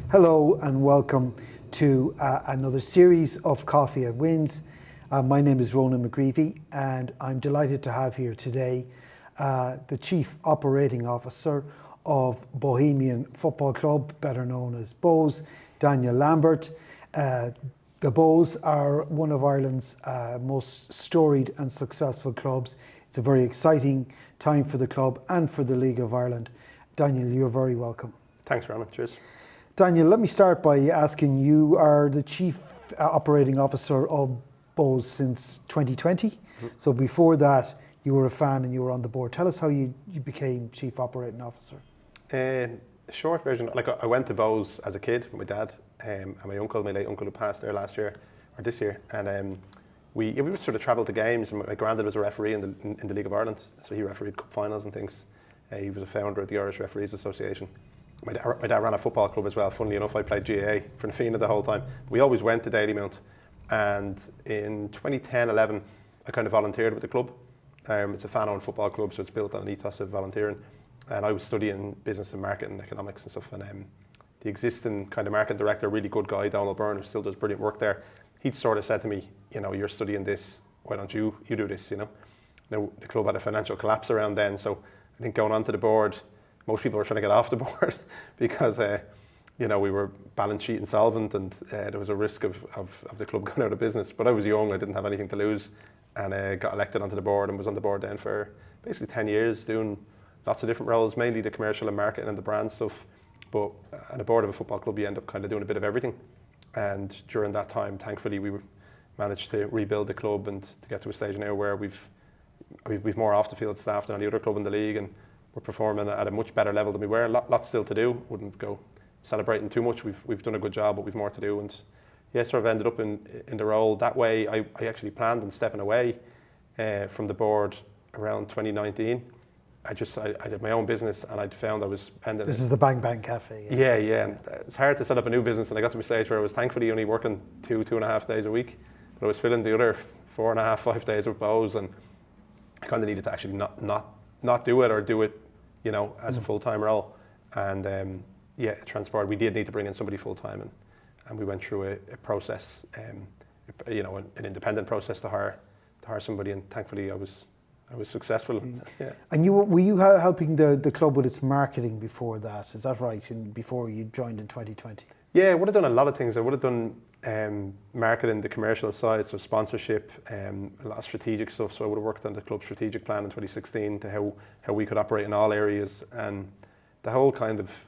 Hello and welcome to another series of Coffee at Wynns. My name is Ronan McGreevy and I'm delighted to have here today the Chief Operating Officer of Bohemian Football Club, better known as Bohs, Daniel Lambert. The Bohs are one of Ireland's most storied and successful clubs. It's a very exciting time for the club and for the League of Ireland. Daniel, you're very welcome. Thanks, Ronan. Cheers. Daniel, let me start by asking, you are the Chief Operating Officer of Bohs since 2020. Mm-hmm. So before that, you were a fan and you were on the board. Tell us how you became Chief Operating Officer. Short version, I went to Bohs as a kid with my dad and my uncle, my late uncle who passed there last year, or this year. And we would sort of travel to games. And my granddad was a referee in the League of Ireland, so he refereed cup finals and things. He was a founder of the Irish Referees Association. My dad ran a football club as well. Funnily enough, I played GAA for Nafina the whole time. We always went to Dalymount, and in 2010-11, I kind of volunteered with the club. It's a fan-owned football club, so it's built on an ethos of volunteering. And I was studying business and marketing, economics and stuff. And the existing kind of marketing director, really good guy, Daniel Lambert, who still does brilliant work there, he'd sort of said to me, you know, you're studying this, why don't you do this, you know? Now, the club had a financial collapse around then, so I think going onto the board, most people were trying to get off the board because, you know, we were balance sheet insolvent and there was a risk of the club going out of business. But I was young, I didn't have anything to lose, and got elected onto the board and was on the board then for basically 10 years, doing lots of different roles, mainly the commercial and marketing and the brand stuff. But on the board of a football club, you end up kind of doing a bit of everything. And during that time, thankfully, we managed to rebuild the club and to get to a stage now where we've more off the field staff than any other club in the league, and we're performing at a much better level than we were. Lots still to do. Wouldn't go celebrating too much. We've done a good job, but we've more to do. And yeah, sort of ended up in the role that way. I actually planned on stepping away from the board around 2019. I did my own business, and I'd found I was ending. This is the Bang Bang Cafe. Yeah. And it's hard to set up a new business, and I got to a stage where I was thankfully only working 2.5 days a week, but I was filling the other 4.5, 5 days with Bohs, and I kind of needed to actually not do it, or do it, you know, as a full-time role. And it transpired we did need to bring in somebody full-time, and we went through a process, you know, an independent process to hire somebody, and thankfully I was successful. Yeah. And were you helping the club with its marketing before that? Is that right? And before you joined in 2020? Yeah, I would have done a lot of things. I would have done marketing, the commercial side, so sponsorship, a lot of strategic stuff. So I would have worked on the club strategic plan in 2016 to how we could operate in all areas, and the whole kind of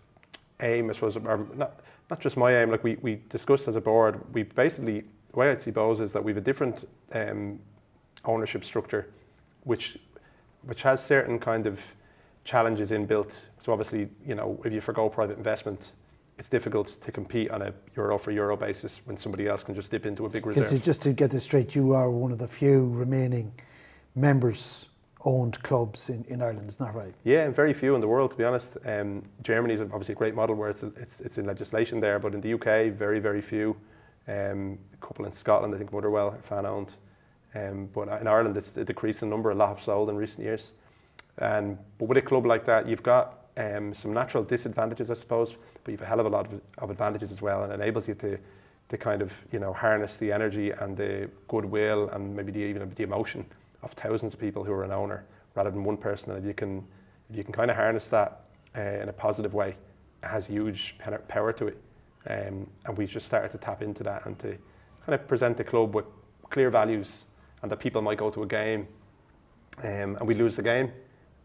aim, I suppose, or not just my aim. Like we discussed as a board, we basically, the way I see Bohs is that we have a different ownership structure, which has certain kind of challenges inbuilt. So obviously, you know, if you forgo private investment, it's difficult to compete on a euro for euro basis when somebody else can just dip into a big reserve. Because just to get this straight, you are one of the few remaining members-owned clubs in Ireland, isn't that right? Yeah, and very few in the world, to be honest. Germany is obviously a great model where it's in legislation there, but in the UK, very, very few. A couple in Scotland, I think Motherwell are fan-owned. But in Ireland, it's a decreasing number. A lot have sold in recent years. But with a club like that, you've got some natural disadvantages, I suppose, but you've a hell of a lot of advantages as well, and it enables you to kind of, you know, harness the energy and the goodwill and maybe even the emotion of thousands of people who are an owner rather than one person. And if you can kind of harness that in a positive way, it has huge power to it. And we just started to tap into that and to kind of present the club with clear values, and that people might go to a game and we lose the game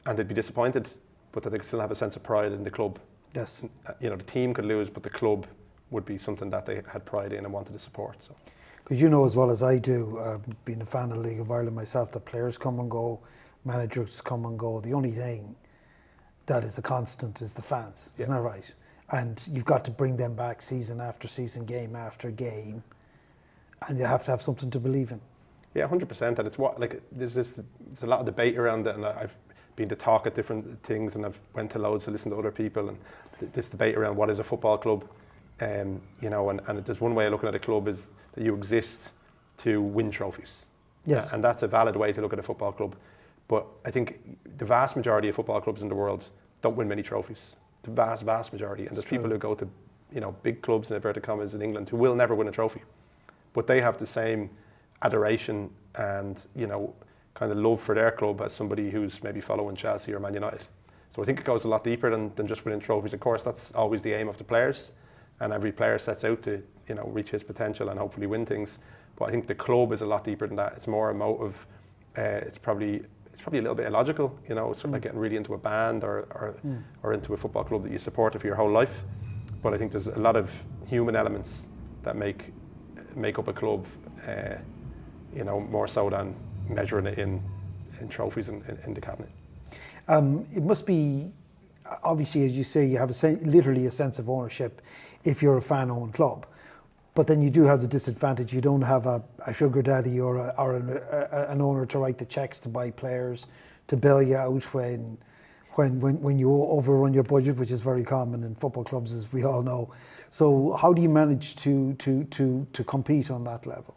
and they'd be disappointed, but that they could still have a sense of pride in the club. Yes. You know, the team could lose, but the club would be something that they had pride in and wanted to support. So, because you know as well as I do, being a fan of the League of Ireland myself, the players come and go, managers come and go. The only thing that is a constant is the fans, isn't that right? And you've got to bring them back season after season, game after game, and you have to have something to believe in. Yeah, 100%. And it's what, like, there's a lot of debate around it, and I've been to talk at different things, and I've went to loads to listen to other people, and this debate around what is a football club, you know, and there's one way of looking at a club is that you exist to win trophies. Yes. And that's a valid way to look at a football club. But I think the vast majority of football clubs in the world don't win many trophies. The vast majority. And there's people who go to, big clubs in inverted commas in England who will never win a trophy, but they have the same adoration and kind of love for their club as somebody who's maybe following Chelsea or Man United. So I think it goes a lot deeper than just winning trophies. Of course, that's always the aim of the players, and every player sets out to reach his potential and hopefully win things. But I think the club is a lot deeper than that. It's more emotive. It's probably a little bit illogical. It's sort of like getting really into a band or into a football club that you supported for your whole life. But I think there's a lot of human elements that make up a club. More so than measuring it in trophies in the cabinet. It must be, obviously, as you say, you have literally a sense of ownership if you're a fan-owned club. But then you do have the disadvantage. You don't have a sugar daddy or an owner to write the checks to buy players, to bail you out when you overrun your budget, which is very common in football clubs, as we all know. So how do you manage to compete on that level?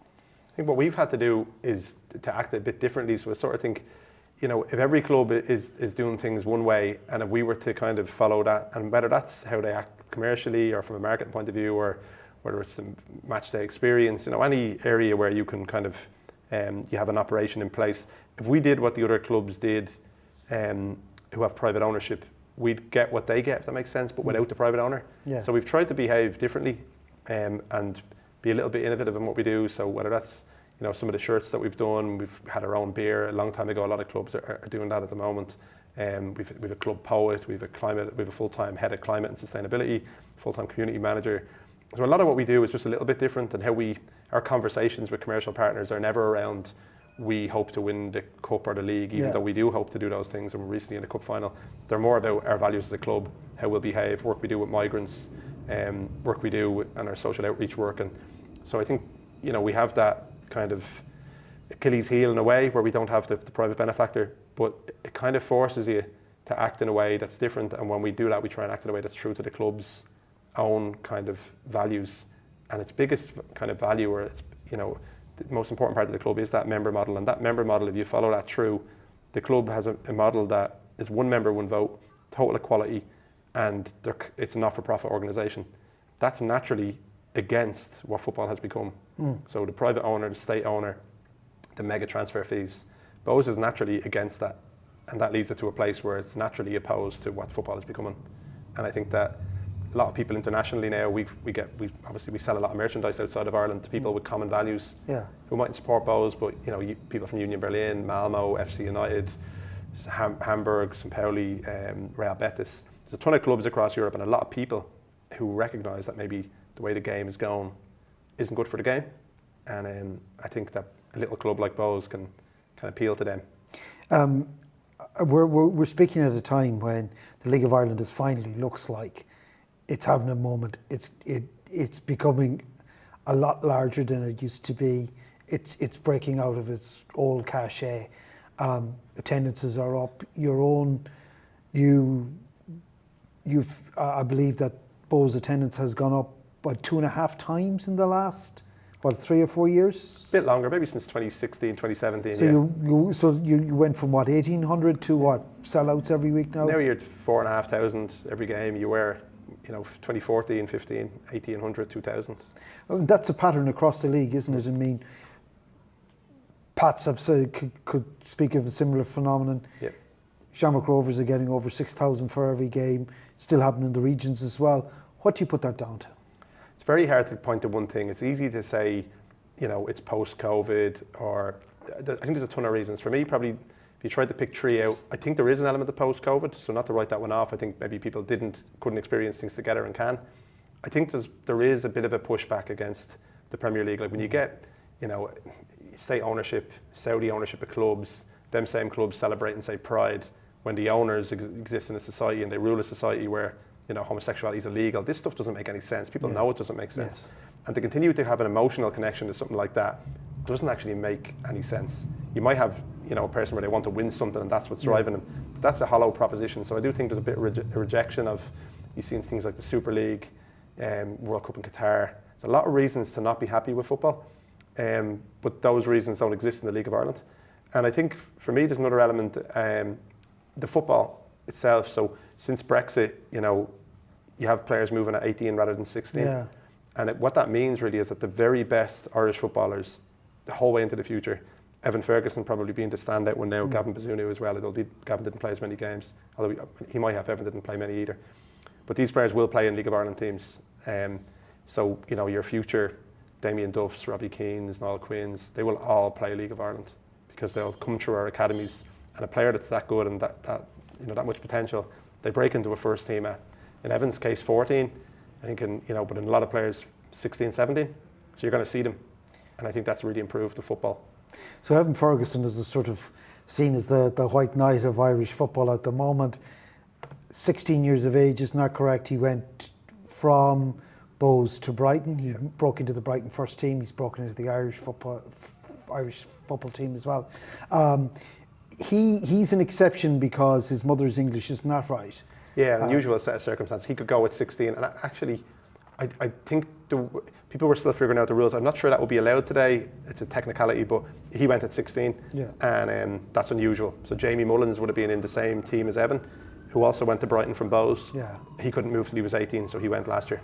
I think what we've had to do is to act a bit differently. So I sort of think, if every club is doing things one way, and if we were to kind of follow that, and whether that's how they act commercially or from a marketing point of view, or whether it's the match day experience, any area where you can kind of, you have an operation in place. If we did what the other clubs did, who have private ownership, we'd get what they get, if that makes sense, but without the private owner. Yeah. So we've tried to behave differently and be a little bit innovative in what we do. So whether that's some of the shirts that we've done, we've had our own beer a long time ago. A lot of clubs are doing that at the moment. We've a club poet, we've a full-time head of climate and sustainability, full-time community manager. So a lot of what we do is just a little bit different, and our conversations with commercial partners are never around we hope to win the cup or the league, even though we do hope to do those things, and we're recently in the cup final. They're more about our values as a club, how we'll behave, work we do with migrants, work we do and our social outreach work. And so I think we have that kind of Achilles heel in a way where we don't have the private benefactor, but it kind of forces you to act in a way that's different. And when we do that, we try and act in a way that's true to the club's own kind of values. And its biggest kind of value, or its the most important part of the club, is that member model. And that member model, if you follow that through, the club has a model that is one member, one vote, total equality, and it's a not-for-profit organisation. That's naturally against what football has become. So the private owner, the state owner, the mega transfer fees, Bose is naturally against that, and that leads it to a place where it's naturally opposed to what football is becoming. And I think that a lot of people internationally now, we sell a lot of merchandise outside of Ireland to people with common values who mightn't support Bose, but people from Union Berlin, Malmo, FC United, Hamburg, St. Pauli, Real Betis. There's a ton of clubs across Europe, and a lot of people who recognise that maybe the way the game is going isn't good for the game. And I think that a little club like Bose can appeal to them. We're speaking at a time when the League of Ireland is finally looks like it's having a moment. It's becoming a lot larger than it used to be. It's breaking out of its old cachet. Attendances are up. I believe that Bose attendance has gone up by 2.5 times in the last 3 or 4 years? A bit longer, maybe since 2016, 2017. So you went from 1,800 to sellouts every week now? Now you're at 4,500 every game. You were 2014, 15, 1,800, 2,000. That's a pattern across the league, isn't it? I mean, Pats have said could speak of a similar phenomenon. Yeah. Shamrock Rovers are getting over 6,000 for every game. Still happening in the regions as well. What do you put that down to? It's very hard to point to one thing. It's easy to say, it's post-COVID, or I think there's a ton of reasons. For me, probably, if you tried to pick 3 out, I think there is an element of post-COVID, so not to write that one off. I think maybe people couldn't experience things together and can. I think there is a bit of a pushback against the Premier League. Like when you get, state ownership, Saudi ownership of clubs, them same clubs celebrating, say, Pride, when the owners exist in a society and they rule a society where homosexuality is illegal. This stuff doesn't make any sense. People know it doesn't make sense. Yes. And to continue to have an emotional connection to something like that doesn't actually make any sense. You might have a person where they want to win something and that's what's driving them. But that's a hollow proposition. So I do think there's a bit of rejection of, you've seen things like the Super League, World Cup in Qatar. There's a lot of reasons to not be happy with football, but those reasons don't exist in the League of Ireland. And I think for me there's another element, the football itself. So since Brexit, you have players moving at 18 rather than 16. Yeah. And what that means really is that the very best Irish footballers, the whole way into the future, Evan Ferguson probably being the standout one now, Gavin Bazunu as well, although Gavin didn't play as many games, although he might have, Evan didn't play many either. But these players will play in League of Ireland teams. So, you know, your future Damien Duffs, Robbie Keanes, Niall Quinns, they will all play League of Ireland because they'll come through our academies. And a player that's that good and that you know, that much potential, they break into a first team at, in Evan's case, 14, I think, but in a lot of players, 16, 17. So you're going to see them. And I think that's really improved the football. So Evan Ferguson is a sort of seen as the white knight of Irish football at the moment. 16 years of age, isn't that correct? He went from Bows to Brighton. He broke into the Brighton first team. He's broken into the Irish football team as well. He's an exception because his mother's English, isn't that right? Yeah, unusual set of circumstances. He could go at 16, and actually, I think people were still figuring out the rules. I'm not sure that would be allowed today. It's a technicality, but he went at 16, and that's unusual. So Jamie Mullins would have been in the same team as Evan, who also went to Brighton from Bows. Yeah. He couldn't move till he was 18, so he went last year.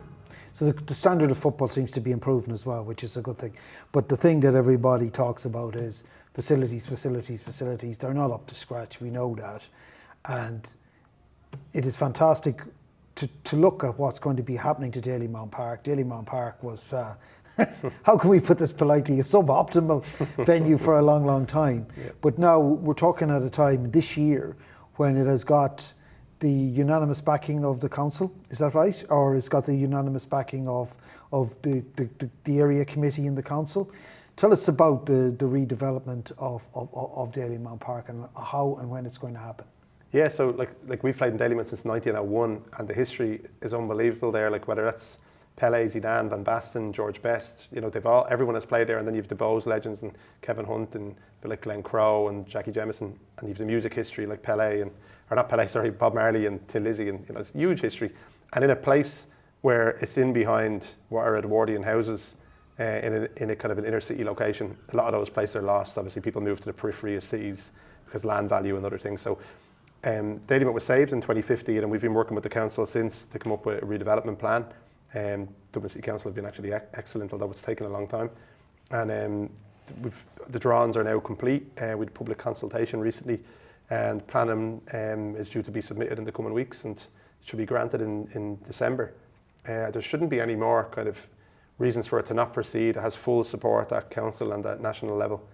So the standard of football seems to be improving as well, which is a good thing. But the thing that everybody talks about is facilities. They're not up to scratch, we know that. And it is fantastic to look at what's going to be happening to Dalymount Park. Dalymount Park was, how can we put this politely, a suboptimal venue for a long, long time. Yeah. But now we're talking at a time this year when it has got the unanimous backing of the council, is that right? Or it's got the unanimous backing of the area committee in the council. Tell us about the redevelopment of Dalymount Park and how and when it's going to happen. Yeah, so like we've played in Dalymount since 1901, and the history is unbelievable there. Like whether that's Pele, Zidane, Van Basten, George Best, you know, everyone has played there, and then you've the Bows legends and Kevin Hunt and like Glenn Crowe and Jackie Jemison, and you've the music history like Bob Marley and Tin Lizzy, and you know, it's huge history. And in a place where it's in behind what are Edwardian houses, in a kind of an inner city location, a lot of those places are lost. Obviously, people move to the periphery of cities because land value and other things. So Dalymount was saved in 2015, and we've been working with the council since to come up with a redevelopment plan. Dublin City Council have been actually excellent, although it's taken a long time. And the drawings are now complete. We had public consultation recently, and planning is due to be submitted in the coming weeks, and it should be granted in December. There shouldn't be any more kind of reasons for it to not proceed. It has full support at council and at national level,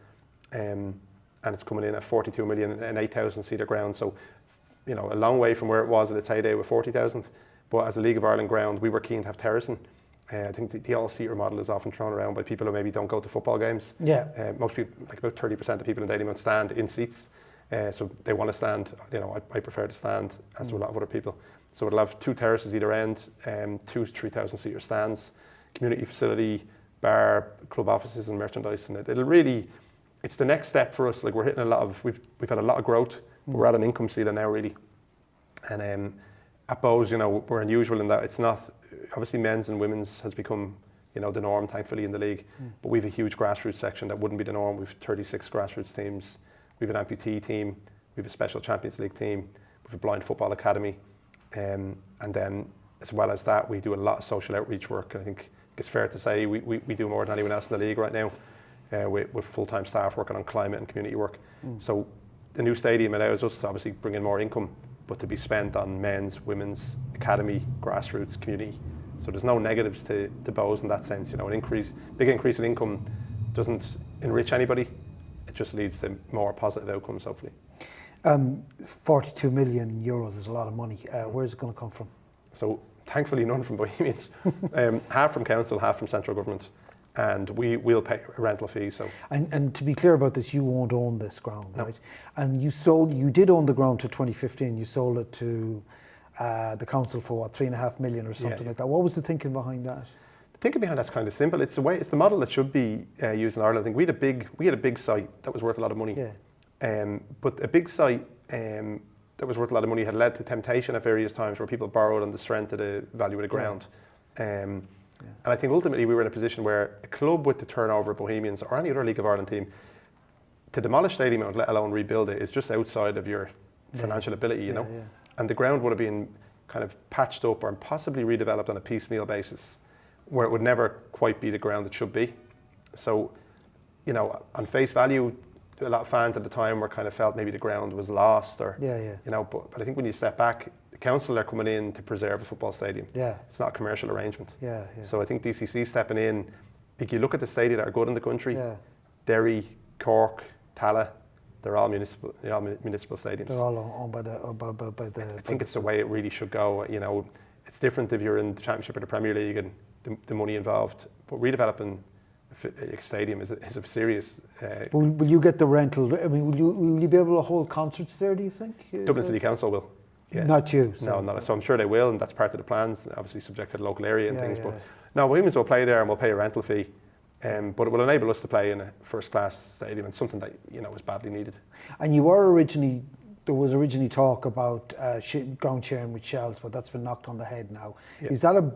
and it's coming in at 42 million and 8,000 seater ground. So, you know, a long way from where it was in its heyday with 40,000. But as a League of Ireland ground, we were keen to have terracing. I think the all-seater model is often thrown around by people who maybe don't go to football games. Yeah. Most people, like about 30% of people in Dalymount, stand in seats. So they want to stand. You know, I prefer to stand, as do a lot of other people. So it'll have 2 terraces either end, 2 3,000 seater stands, community facility, bar, club offices and merchandise. And it'll really, it's the next step for us. Like we're hitting we've had a lot of growth, but we're at an income ceiling now really. And at Bows, you know, we're unusual in that it's not, obviously men's and women's has become, you know, the norm thankfully in the league, but we have a huge grassroots section that wouldn't be the norm. We've 36 grassroots teams, we have an amputee team, we have a special Champions League team, we have a blind football academy, and then as well as that we do a lot of social outreach work. I think it's fair to say we do more than anyone else in the league right now, with full-time staff working on climate and community work. So the new stadium allows us to obviously bring in more income, but to be spent on men's, women's, academy, grassroots, community. So there's no negatives to Bows in that sense. You know, big increase in income doesn't enrich anybody. It just leads to more positive outcomes, hopefully. 42 million euros is a lot of money. Where's it going to come from? So thankfully none from Bohemians. Half from council, half from central government. And we'll pay a rental fee. So, and to be clear about this, you won't own this ground, no. Right? And you did own the ground to 2015. You sold it to the council for what, 3.5 million or something like that. What was the thinking behind that? The thinking behind that's kind of simple. It's the model that should be used in Ireland. I think we had a big site that was worth a lot of money. Yeah. But a big site that was worth a lot of money had led to temptation at various times where people borrowed on the strength of the value of the ground. And I think ultimately we were in a position where a club with the turnover of Bohemians or any other League of Ireland team, to demolish Dalymount, let alone rebuild it, is just outside of your financial ability, you know. Yeah. And the ground would have been kind of patched up or possibly redeveloped on a piecemeal basis, where it would never quite be the ground it should be. So, you know, on face value, a lot of fans at the time were kind of felt maybe the ground was lost, or you know. But I think when you step back, the council are coming in to preserve a football stadium. It's not a commercial arrangement. So I think DCC stepping in. If you look at the stadia that are good in the country, Derry, Cork, Tala, they're all municipal stadiums. They're all owned by the. I think it's the way it really should go. You know, it's different if you're in the Championship or the Premier League and the money involved. But redeveloping a stadium is a serious. Will you get the rental? I mean, will you be able to hold concerts there? Do you think? Dublin City Council will. Not you. So. No, not so. I'm sure they will, and that's part of the plans. Obviously, subject to the local area and things. But no, Bohemians will play there, and we'll pay a rental fee. But it will enable us to play in a first-class stadium, and something that, you know, is badly needed. And there was originally talk about ground sharing with Shells, but that's been knocked on the head now. Is that a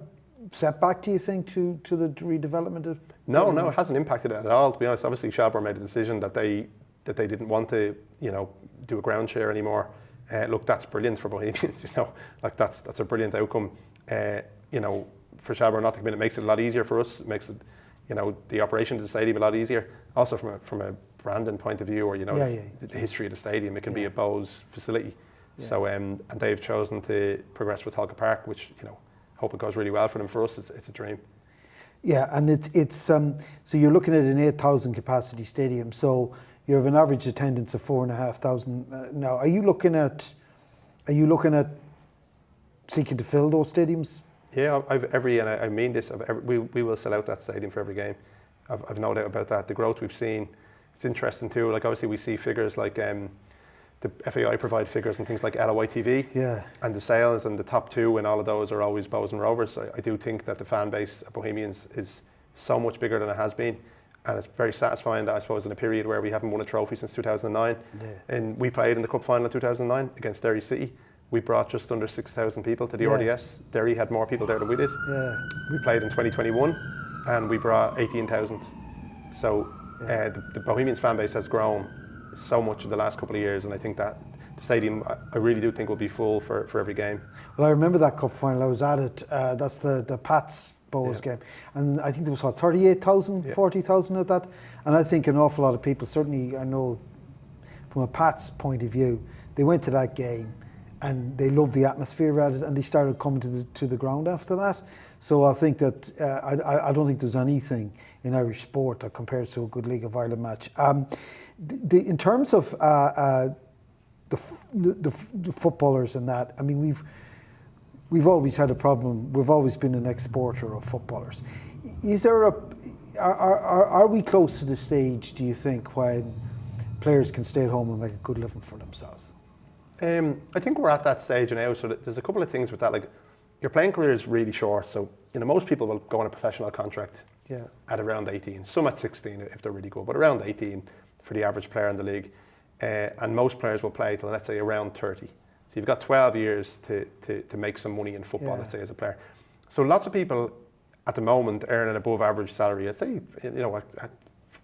setback, do you think, to the redevelopment of? No, it hasn't impacted it at all. To be honest, obviously Shelbourne made a decision that they didn't want to, you know, do a ground share anymore. Look, that's brilliant for Bohemians. You know, like that's a brilliant outcome. You know, for Shelbourne not to come in, it makes it a lot easier for us. It makes it, you know, the operation of the stadium a lot easier. Also from a branding point of view, or, you know, the history of the stadium, it can be a Bose facility. So and they've chosen to progress with Holker Park, which, you know, hope it goes really well for them. For us, it's a dream. Yeah, and it's so you're looking at an 8,000 capacity stadium. So you have an average attendance of 4,500 now. Are you looking at seeking to fill those stadiums? Yeah, I mean this. We will sell out that stadium for every game. I've no doubt about that. The growth we've seen, it's interesting too. Like, obviously we see figures like the FAI provide figures and things like LOI TV, and the sales, and the top two in all of those are always Bows and Rovers. I do think that the fan base of Bohemians is so much bigger than it has been, and it's very satisfying that, I suppose, in a period where we haven't won a trophy since 2009, and we played in the cup final in 2009 against Derry City. We brought just under 6,000 people to the RDS. Derry had more people there than we did. We played in 2021 and we brought 18,000. So the Bohemians fan base has grown so much in the last couple of years, and I think that the stadium, I really do think, will be full for every game. Well, I remember that cup final. I was at it. That's the Pats Bows game, and I think there was 38,000, 40,000 at that. And I think an awful lot of people, certainly I know from a Pats point of view, they went to that game and they loved the atmosphere at it, and they started coming to the ground after that. So I think that I don't think there's anything in Irish sport that compares to a good League of Ireland match. In terms of the footballers and that, I mean, we've always had a problem. We've always been an exporter of footballers. Is there are we close to the stage, do you think, when players can stay at home and make a good living for themselves? I think we're at that stage now. So there's a couple of things with that. Like, your playing career is really short. So, you know, most people will go on a professional contract at around 18. Some at 16 if they're really good, but around 18 for the average player in the league. And most players will play till, let's say, around 30. So you've got 12 years to make some money in football, let's say, as a player. So lots of people at the moment earn an above average salary. I'd say, you know,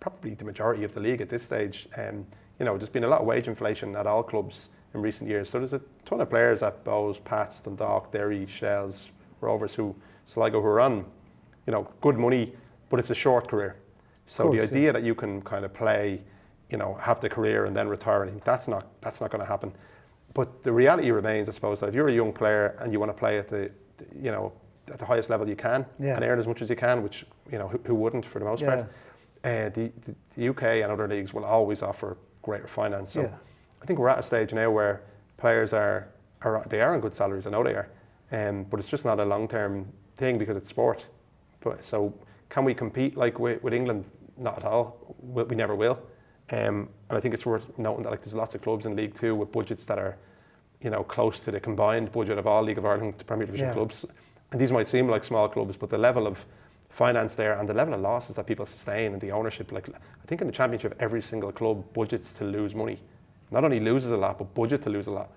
probably the majority of the league at this stage. You know, there's been a lot of wage inflation at all clubs in recent years. So there's a ton of players at Bows, Pats, Dundalk, Derry, Shells, Rovers, Sligo, who are on, you know, good money, but it's a short career. So the idea that you can kind of play, you know, have the career and then retire, I think that's not going to happen. But the reality remains, I suppose, that if you're a young player and you want to play at the you know, at the highest level you can and earn as much as you can, which, you know, who wouldn't for the most part, the UK and other leagues will always offer greater finance. So I think we're at a stage now where players are on good salaries. I know they are, but it's just not a long-term thing because it's sport. But so can we compete like with England? Not at all. We never will. And I think it's worth noting that, like, there's lots of clubs in League Two with budgets that are, you know, close to the combined budget of all League of Ireland Premier Division clubs. And these might seem like small clubs, but the level of finance there and the level of losses that people sustain and the ownership, like, I think in the Championship every single club budgets to lose money. Not only loses a lot, but budget to lose a lot.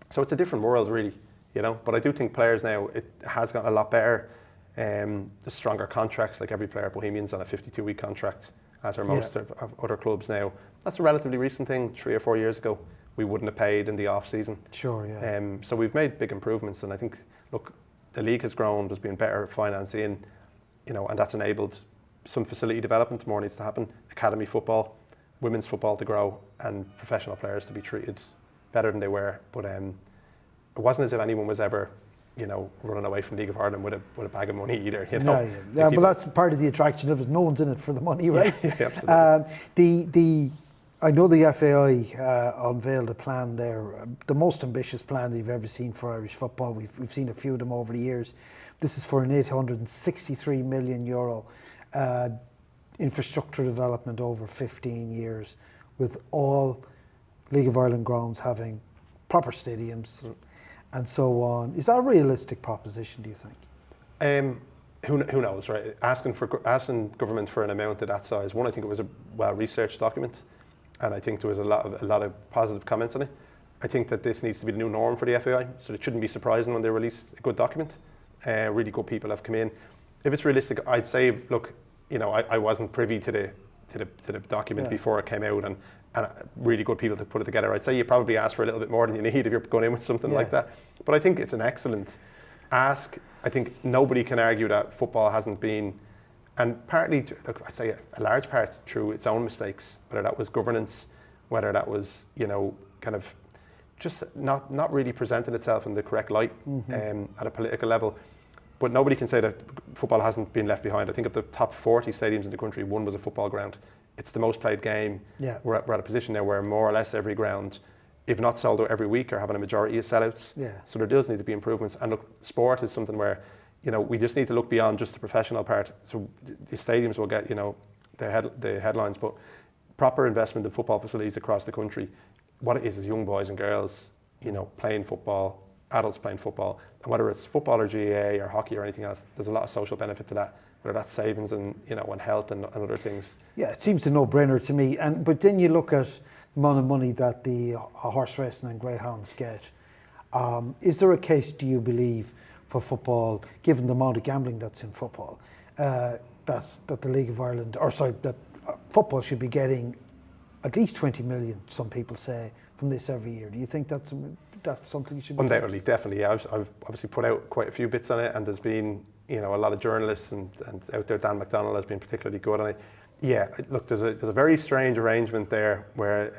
So it's a different world, really, you know. But I do think players now, it has gotten a lot better. The stronger contracts, like every player at Bohemians on a 52-week contract, as are most of other clubs now. That's a relatively recent thing. 3 or 4 years ago, we wouldn't have paid in the off season. Sure, yeah. So we've made big improvements, and I think, look, the league has grown. There's been better finance in, and that's enabled some facility development. More needs to happen. Academy football, women's football to grow, and professional players to be treated better than they were. But it wasn't as if anyone was ever, running away from League of Ireland with a bag of money either. Yeah, but that's part of the attraction of it. No one's in it for the money, right? Yeah, absolutely. I know the FAI unveiled a plan there, the most ambitious plan they've ever seen for Irish football. We've seen a few of them over the years. This is for an €863 million infrastructure development over 15 years, with all League of Ireland grounds having proper stadiums and so on. Is that a realistic proposition, do you think? Who knows, right? Asking government for an amount of that size. One, I think it was a well-researched document, and I think there was a lot of positive comments on it. I think that this needs to be the new norm for the FAI, so it shouldn't be surprising when they release a good document. Really good people have come in. If it's realistic, I'd say, look, I wasn't privy to the document before it came out, and really good people to put it together. I'd say you probably ask for a little bit more than you need if you're going in with something like that. But I think it's an excellent ask. I think nobody can argue that football hasn't been, and partly, look, I'd say a large part through its own mistakes, whether that was governance, whether that was, kind of just not really presenting itself in the correct light at a political level. But nobody can say that football hasn't been left behind. I think of the top 40 stadiums in the country, one was a football ground. It's the most played game. Yeah. We're at a position now where more or less every ground, if not sold out every week, are having a majority of sellouts. Yeah. So there does need to be improvements. And look, sport is something where, we just need to look beyond just the professional part. So the stadiums will get, the headlines, but proper investment in football facilities across the country. What it is young boys and girls, playing football, adults playing football, and whether it's football or GAA or hockey or anything else, there's a lot of social benefit to that, whether that's savings and and health and other things. Yeah, it seems a no-brainer to me. But then you look at the amount of money that the horse racing and greyhounds get. Is there a case, do you believe, for football, given the amount of gambling that's in football, that the League of Ireland, that football should be getting at least 20 million, some people say, from this every year? Do you think that's something you should be Undoubtedly, definitely. I've obviously put out quite a few bits on it, and there's been a lot of journalists and out there. Dan McDonnell has been particularly good on it. Yeah, look, there's a very strange arrangement there where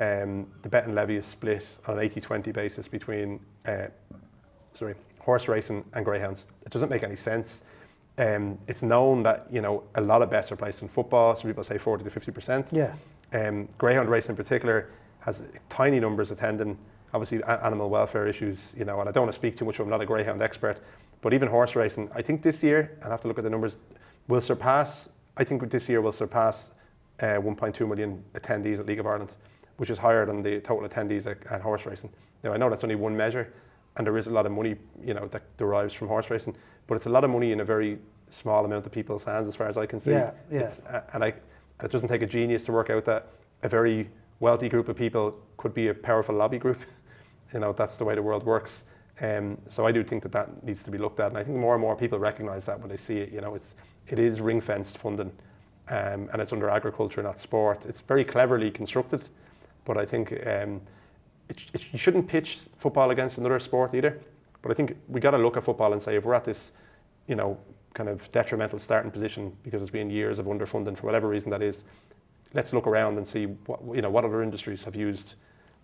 the betting levy is split on an 80-20 basis between horse racing and greyhounds. It doesn't make any sense. It's known that a lot of bets are placed in football. Some people say 40 to 50%. Yeah. Greyhound racing in particular has tiny numbers attending. Obviously, animal welfare issues, and I don't want to speak too much. I'm not a greyhound expert, but even horse racing, I think this year, I'll have to look at the numbers, will surpass 1.2 million attendees at League of Ireland, which is higher than the total attendees at horse racing. Now, I know that's only one measure, and there is a lot of money, that derives from horse racing, but it's a lot of money in a very small amount of people's hands, as far as I can see. Yeah. It doesn't take a genius to work out that a very wealthy group of people could be a powerful lobby group. That's the way the world works. So I do think that needs to be looked at, and I think more and more people recognise that when they see it. It is ring-fenced funding, and it's under agriculture, not sport. It's very cleverly constructed, but I think you shouldn't pitch football against another sport either. But I think we got to look at football and say, if we're at this, kind of detrimental starting position because it's been years of underfunding for whatever reason that is, let's look around and see what other industries have used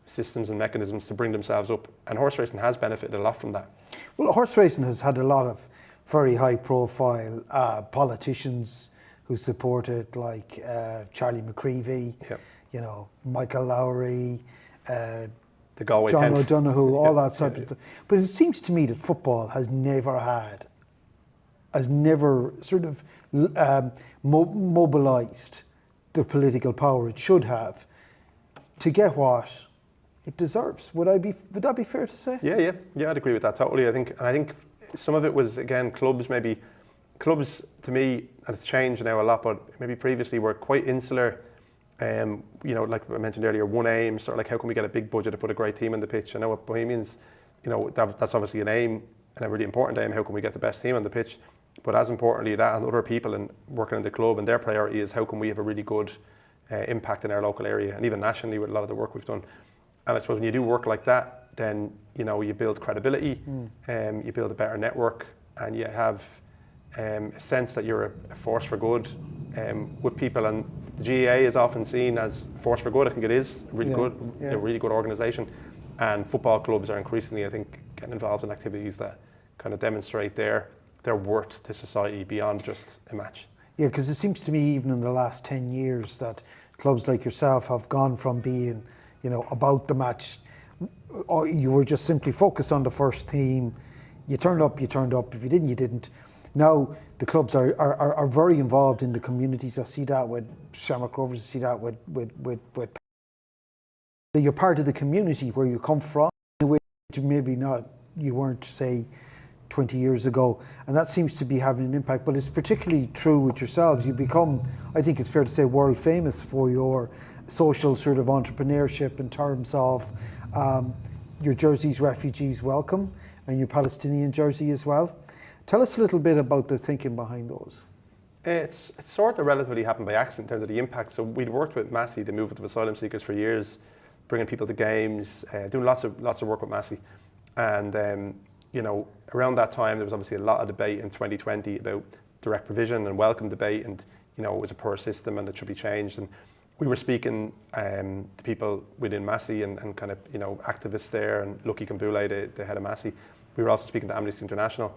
systems and mechanisms to bring themselves up. And horse racing has benefited a lot from that. Well, horse racing has had a lot of very high-profile politicians who support it, like Charlie McGreevy, Michael Lowry, the Galway John Tent. O'Donoghue, all that sort of stuff. But it seems to me that football has never sort of mobilised the political power it should have to get what it deserves. Would that be fair to say? Yeah, I'd agree with that totally. I think some of it was, again, clubs to me, and it's changed now a lot, but maybe previously were quite insular. Like I mentioned earlier, one aim, sort of like, how can we get a big budget to put a great team on the pitch? I know at Bohemians, that's obviously an aim, and a really important aim. How can we get the best team on the pitch? But as importantly, that and other people and working in the club, and their priority is how can we have a really good impact in our local area, and even nationally with a lot of the work we've done. And I suppose when you do work like that, then you build credibility, you build a better network, and you have a sense that you're a force for good with people. And the GAA is often seen as a force for good. I think it is really good, a really good organisation. And football clubs are increasingly, I think, getting involved in activities that kind of demonstrate their worth to society beyond just a match. Yeah, because it seems to me even in the last 10 years that clubs like yourself have gone from being, about the match, or you were just simply focused on the first team. You turned up. If you didn't, you didn't. Now the clubs are very involved in the communities. I see that with Shamrock Rovers. I see that with you're part of the community where you come from, in a way that maybe you weren't, say, 20 years ago, and that seems to be having an impact. But it's particularly true with yourselves. You become, I think it's fair to say, world famous for your social sort of entrepreneurship in terms of your jerseys, Refugees Welcome, and your Palestinian jersey as well. Tell us a little bit about the thinking behind those. It's sort of relatively happened by accident in terms of the impact. So we'd worked with Massey, the movement of asylum seekers, for years, bringing people to games, doing lots of work with Massey. And around that time, there was obviously a lot of debate in 2020 about direct provision and welcome debate, and it was a poor system and it should be changed. And we were speaking to people within Massey and kind of activists there, and Lucky Kambule, the head of Massey. We were also speaking to Amnesty International,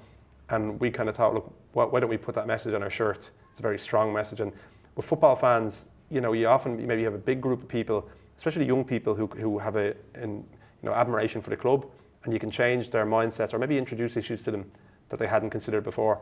and we kind of thought, look, why don't we put that message on our shirt? It's a very strong message. And with football fans, you maybe have a big group of people, especially young people who have an admiration for the club, and you can change their mindsets or maybe introduce issues to them that they hadn't considered before.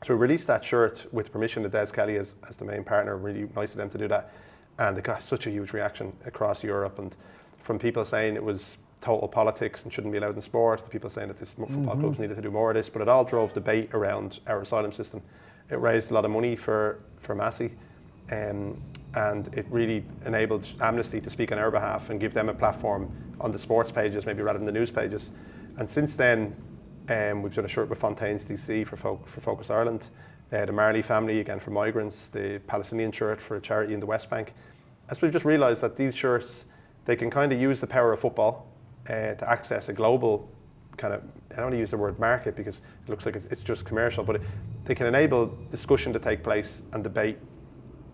So we released that shirt with permission of Des Kelly as the main partner. Really nice of them to do that. And it got such a huge reaction across Europe, and from people saying it was total politics and shouldn't be allowed in sport, to people saying that this football clubs needed to do more of this, but it all drove debate around our asylum system. It raised a lot of money for Massey, and it really enabled Amnesty to speak on our behalf and give them a platform on the sports pages, maybe rather than the news pages. And since then, we've done a shirt with Fontaine's DC for Focus Ireland, the Marley family, again, for migrants, the Palestinian shirt for a charity in the West Bank. As we've just realised that these shirts, they can kind of use the power of football to access a global kind of, I don't want to use the word market because it looks like it's just commercial, but they can enable discussion to take place and debate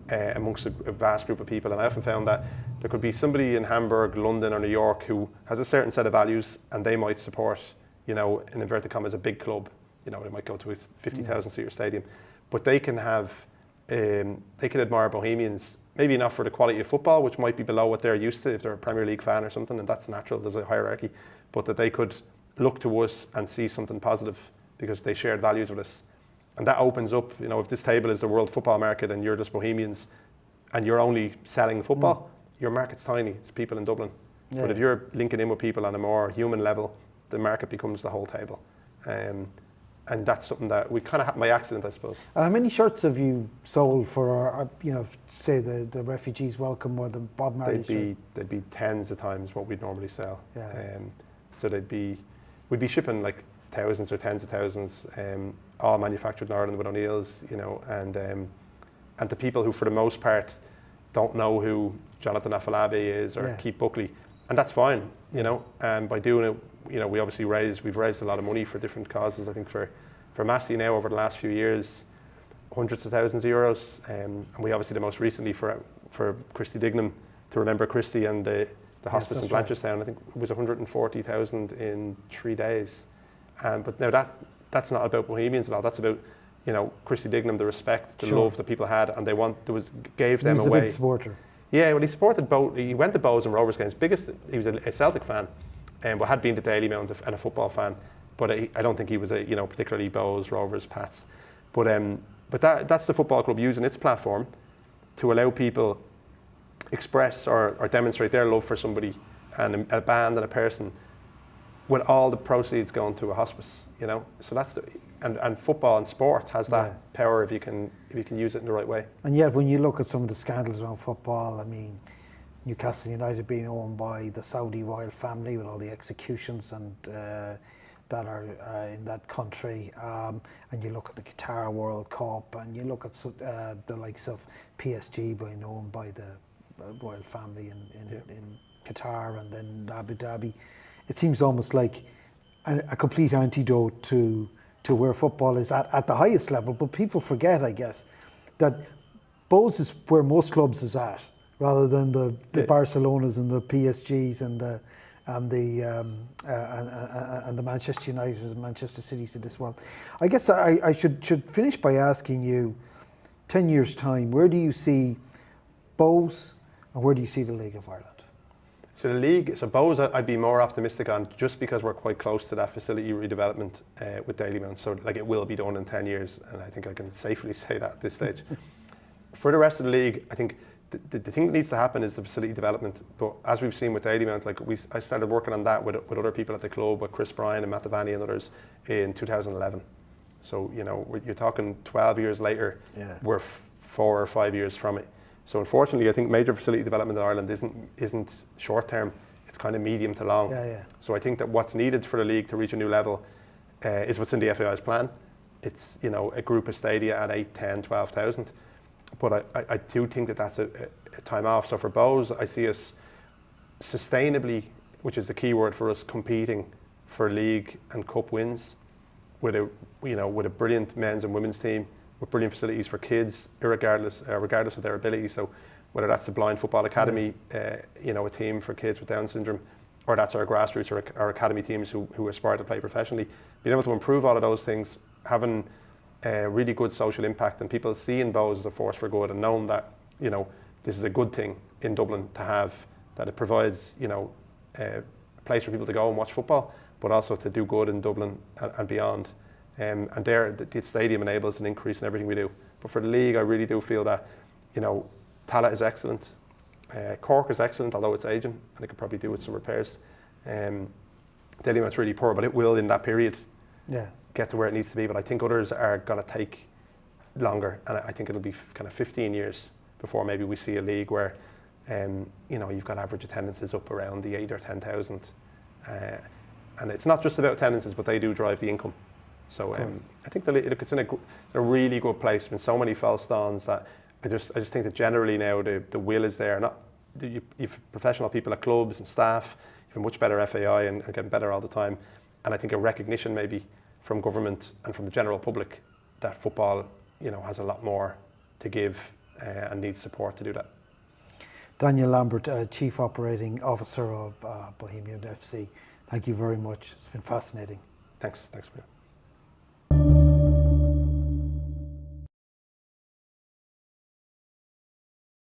amongst a vast group of people. And I often found that there could be somebody in Hamburg, London or New York who has a certain set of values, and they might support, in inverted commas, a big club. They might go to a 50,000 seater stadium, but they can have, they can admire Bohemians, maybe not for the quality of football, which might be below what they're used to if they're a Premier League fan or something, and that's natural, there's a hierarchy, but that they could look to us and see something positive because they shared values with us. And that opens up, if this table is the world football market and you're just Bohemians and you're only selling football, your market's tiny, it's people in Dublin. Yeah. But if you're linking in with people on a more human level, the market becomes the whole table. And that's something that we kind of had by accident, I suppose. And how many shirts have you sold for, say the Refugees Welcome or the Bob Marley shirt? They'd be tens of times what we'd normally sell. Yeah. So we'd be shipping like thousands or tens of thousands, all manufactured in Ireland with O'Neill's, and the people who, for the most part, don't know who Jonathan Afolabi is or Keith Buckley, and that's fine, And by doing it, we obviously we've raised a lot of money for different causes. I think for Massey now over the last few years, hundreds of thousands of euros, and we obviously the most recently for Christy Dignam to remember Christy and the hospice in Blanchardstown. I think it was 140,000 in 3 days. But now that's not about Bohemians at all. That's about Christy Dignam, the respect, the love that people had, and gave them away. He was a big supporter. Yeah, well, he supported both. He went to Bows and Rovers games. He was a Celtic fan, but had been to Dalymount and a football fan. But I don't think he was a particularly Bows, Rovers, Pats. But that's the football club using its platform to allow people express or demonstrate their love for somebody and a band and a person, with all the proceeds going to a hospice. So that's and football and sport has that power if you can use it in the right way. And yet, when you look at some of the scandals around football, I mean, Newcastle United being owned by the Saudi royal family with all the executions and that are in that country, and you look at the Qatar World Cup, and you look at the likes of PSG being owned by the royal family in Qatar and then Abu Dhabi. It seems almost like a complete antidote to where football is at the highest level. But people forget, I guess, that Bohs is where most clubs is at, rather than the Barcelonas and the PSGs and the Manchester United and Manchester Cities of this world. I guess I should finish by asking you, 10 years' time, where do you see Bohs and where do you see the League of Ireland? So the league, so Bohs I'd be more optimistic on, just because we're quite close to that facility redevelopment with Dalymount. So like it will be done in 10 years, and I think I can safely say that at this stage. For the rest of the league, I think the thing that needs to happen is the facility development. But as we've seen with Dalymount, like I started working on that with other people at the club, with Chris Bryan and Matt Devaney and others in 2011. So, you know, you're talking 12 years later, we're 4 or 5 years from it. So unfortunately, I think major facility development in Ireland isn't short term, it's kind of medium to long. So I think that what's needed for the league to reach a new level is what's in the FAI's plan. It's, you know, a group of stadia at 8, 10, 12,000. But I do think that that's a time off. So for Bohs, I see us sustainably, which is the key word for us, competing for league and cup wins with a brilliant men's and women's team, with brilliant facilities for kids, regardless of their ability. So whether that's the Blind Football Academy, a team for kids with Down syndrome, or that's our grassroots or our academy teams who aspire to play professionally, being able to improve all of those things, having really good social impact, and people seeing Bohs as a force for good, and knowing that, you know, this is a good thing in Dublin to have, that it provides, you know, a place for people to go and watch football, but also to do good in Dublin and beyond. And there, the stadium enables an increase in everything we do. But for the league, I really do feel that, you know, Tallaght is excellent, Cork is excellent, although it's aging, and it could probably do with some repairs. Dalymount's really poor, but it will, in that period, get to where it needs to be. But I think others are going to take longer, and I think it'll be kind of 15 years before maybe we see a league where, you know, you've got average attendances up around the 8 or 10,000, and it's not just about attendances, but they do drive the income. So I think it's in a really good place. With so many false dawns that I just think that generally now the will is there. You've professional people at clubs and staff. You've a much better FAI and getting better all the time. And I think a recognition maybe from government and from the general public that football, you know, has a lot more to give and needs support to do that. Daniel Lambert, Chief Operating Officer of Bohemian FC. Thank you very much. It's been fascinating. Thanks, Maria.